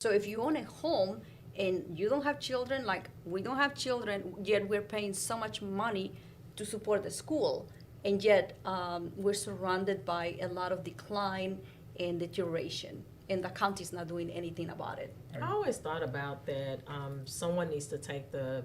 So if you own a home and you don't have children, like we don't have children, yet we're paying so much money to support the school, and yet we're surrounded by a lot of decline and deterioration, and the county's not doing anything about it. I always thought about that. Someone needs to take the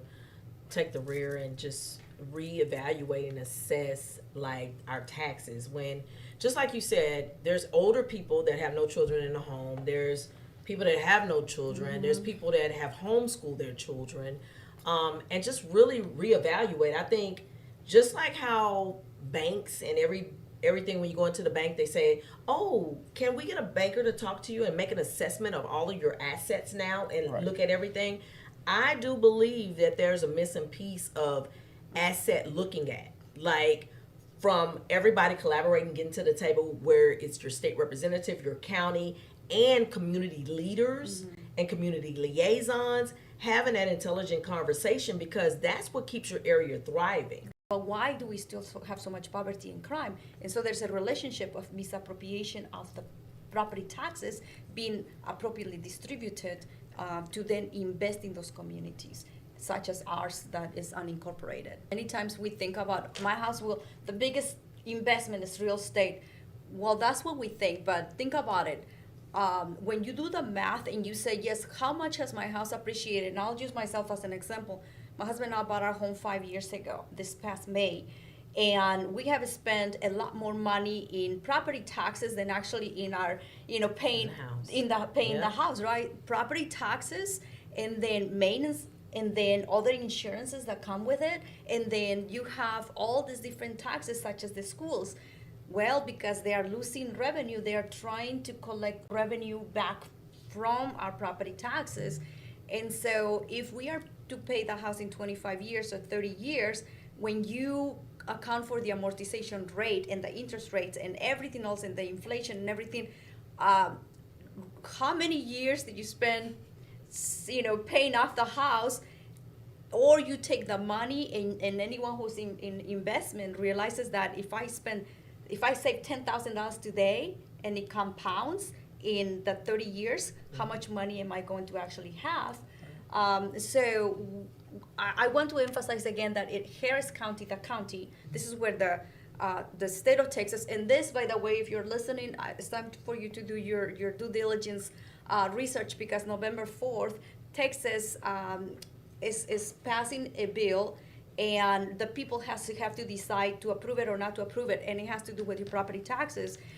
rear and just reevaluate and assess like our taxes. When, just like you said, there's older people that have no children in the home. There's people that have no children. Mm-hmm. There's people that have homeschooled their children, and just really reevaluate. I think just like how banks and everything, when you go into the bank, they say, oh, can we get a banker to talk to you and make an assessment of all of your assets now and look at everything? I do believe that there's a missing piece of asset looking at, like from everybody collaborating, getting to the table where it's your state representative, your county, and community leaders and community liaisons having that intelligent conversation, because that's what keeps your area thriving. But why do we still have so much poverty and crime? And so there's a relationship of misappropriation of the property taxes being appropriately distributed to then invest in those communities, such as ours that is unincorporated. Many times we think about my house the biggest investment is real estate. Well, that's what we think, but think about it. When you do the math and you say, yes, how much has my house appreciated? And I'll use myself as an example. My husband and I bought our home 5 years ago, this past May. And we have spent a lot more money in property taxes than actually in our, paying the house, right? Property taxes, and then maintenance, and then other insurances that come with it. And then you have all these different taxes, such as the schools. Well, because they are losing revenue, they are trying to collect revenue back from our property taxes. And so if we are to pay the house in 25 years or 30 years, when you account for the amortization rate and the interest rates and everything else and the inflation and everything, how many years did you spend, paying off the house? Or you take the money, and anyone who's in investment realizes that if I save $10,000 today and it compounds in the 30 years, how much money am I going to actually have? So I want to emphasize again that Harris County, the county, this is where the state of Texas, and this, by the way, if you're listening, it's time for you to do your due diligence research, because November 4th, Texas is passing a bill, and the people have to decide to approve it or not to approve it, and it has to do with your property taxes.